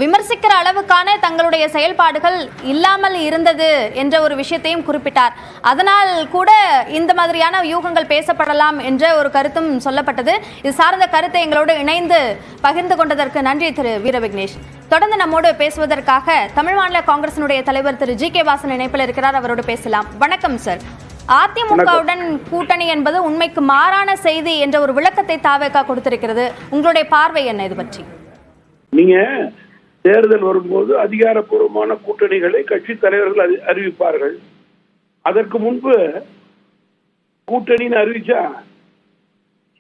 விமர்சிக்கிற அளவுக்கான தங்களுடைய செயல்பாடுகள் இல்லாமல் இருந்தது என்ற ஒரு விஷயத்தையும் குறிப்பிட்டார். அதனால் கூட இந்த மாதிரியான யூகங்கள் பேசப்படலாம் என்ற ஒரு கருத்தும் சொல்லப்பட்டது. இது சார்ந்த கருத்தை எங்களோடு இணைந்து பகிர்ந்து கொண்டதற்கு நன்றி திரு வீரவிக்னேஷ். தொடர்ந்து நம்மோடு பேசுவதற்காக தமிழ் மாநில காங்கிரசினுடைய தலைவர் திரு ஜி கே வாசன் இணைப்பில் இருக்கிறார். அவரோடு பேசலாம். வணக்கம் சார். அதிமுகவுடன் கூட்டணி என்பது உண்மைக்கு மாறான செய்தி என்ற ஒரு விளக்கத்தை தாவேகா கொடுத்திருக்கிறது. உங்களுடைய பார்வை என்ன இது பற்றி? நீங்க தேர்தல் வரும்போது அதிகாரப்பூர்வமான கூட்டணிகளை கட்சி தலைவர்கள் அறிவிப்பார்கள். அதற்கு முன்பு கூட்டணின்னு அறிவிச்சா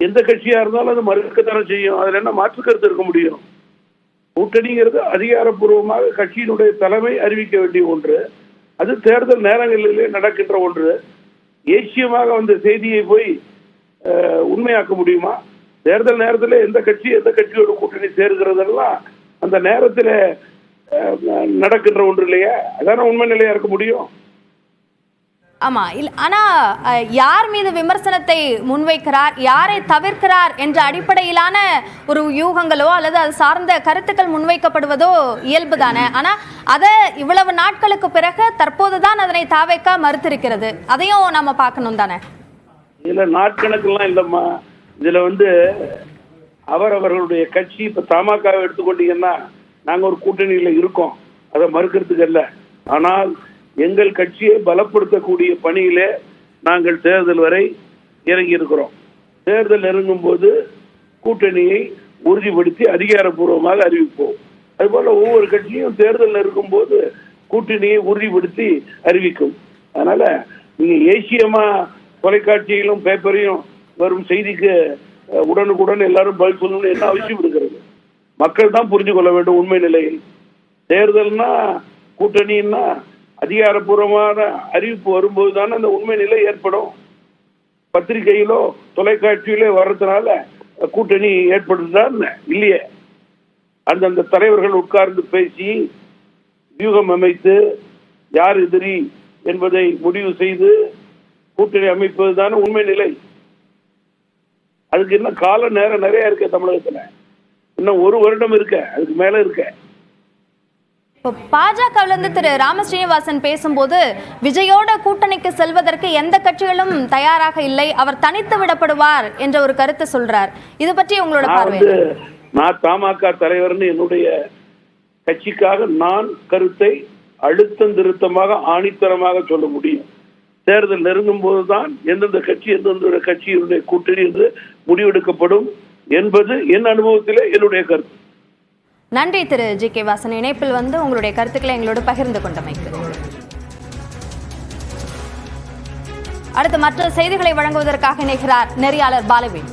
எந்த கட்சியா இருந்தாலும் அது மறுக்கத்தானே செய்யும். அதுல என்ன மாற்று கருத்து இருக்க முடியும்? கூட்டணிங்கிறது அதிகாரப்பூர்வமாக கட்சியினுடைய தலைமை அறிவிக்க வேண்டிய ஒன்று. அது தேர்தல் நேரங்களிலே நடக்கின்ற ஒன்று. ஏசியமாக வந்த செய்தியை போய் உண்மையாக்க முடியுமா? தேர்தல் நேரத்தில் எந்த கட்சியோட கூட்டணி சேர்கிறதெல்லாம் அந்த நேரத்தில் நடக்கின்ற ஒன்று இல்லையா? அதான உண்மை நிலையா இருக்க முடியும். ஆமா, ஆனா யார் மீது விமர்சனத்தை முன்வைக்கிறார், யாரை தவிர்க்கிறார் என்ற அடிப்படையிலான ஒரு யூகங்களோ அல்லது அது சார்ந்த கருத்துக்கள் முன்வைக்கப்படுவதோ இயல்புதானே. ஆனா அதை இவ்வளவு நாட்களுக்கு பிறகு தற்போதுதான் அதனை தாவேகா மறுத்திருக்கிறது. அதையும் நாம பார்க்கணும் தானே. இதுல நாட்கணக்கெல்லாம் இல்லம்மா. இதுல அவர்களுடைய கட்சி இப்ப தமாகா எடுத்துக்கொண்டீங்கன்னா நாங்க ஒரு கூட்டணியில இருக்கோம், அதை மறுக்கிறதுக்கு அல்ல. ஆனால் எங்கள் கட்சியை பலப்படுத்தக்கூடிய பணியிலே நாங்கள் தேர்தல் வரை இறங்கி இருக்கிறோம். தேர்தல் நெருங்கும் போது கூட்டணியை உறுதிப்படுத்தி அதிகாரப்பூர்வமாக அறிவிப்போம். அதுபோல ஒவ்வொரு கட்சியும் தேர்தல் நெருங்கும் போது கூட்டணியை உறுதிப்படுத்தி அறிவிக்கும். அதனால நீங்க ஏசியமா தொலைக்காட்சியிலும் பேப்பரையும் வரும் செய்திக்கு உடனுக்குடன் எல்லாரும் பதில் சொல்லணும்னு என்ன அவசியம் இருக்கிறது? மக்கள் தான் புரிஞ்சு கொள்ள வேண்டும் உண்மை நிலையில். தேர்தல்னா கூட்டணின்னா அதிகாரப்பூர்வமான அறிவிப்பு வரும்போது தானே அந்த உண்மை நிலை ஏற்படும். பத்திரிகையிலோ தொலைக்காட்சியிலோ வர்றதுனால கூட்டணி ஏற்படுதுதான் இல்லையே. அந்தந்த தலைவர்கள் உட்கார்ந்து பேசி வியூகம் அமைத்து யார் எதிரி என்பதை முடிவு செய்து கூட்டணி அமைப்பது தானே உண்மை நிலை. அதுக்கு இன்னும் கால நேரம் நிறைய இருக்கு. தமிழகத்துல இன்னும் 1 வருடம் இருக்க, அதுக்கு மேல இருக்க. பாஜகவிலிருந்து திரு ராம ஸ்ரீனிவாசன் பேசும்போது விஜயோட கூட்டணிக்கு செல்வதற்கு எந்த கட்சிகளும் தயாராக இல்லை, அவர் தனித்து விடப்படுவார் என்ற ஒரு கருத்தை சொல்றார். இது பற்றி உங்களோட பார்வை? நான் தமாக தலைவர்னு என்னுடைய கட்சிக்காக நான் கருத்தை அழுத்தம் திருத்தமாக ஆணித்தரமாக சொல்ல முடியும். தேர்தல் நெருங்கும் போதுதான் எந்தெந்த கட்சியினுடைய கூட்டணி என்று முடிவெடுக்கப்படும் என்பது என் அனுபவத்திலே என்னுடைய கருத்து. நன்றி திரு ஜி கே வாசன். இணைப்பில் உங்களுடைய கருத்துக்களை எங்களோடு பகிர்ந்து கொண்டமைக்கு. அடுத்து மற்ற செய்திகளை வழங்குவதற்காக இணைகிறார் நெறியாளர் பாலவேல்.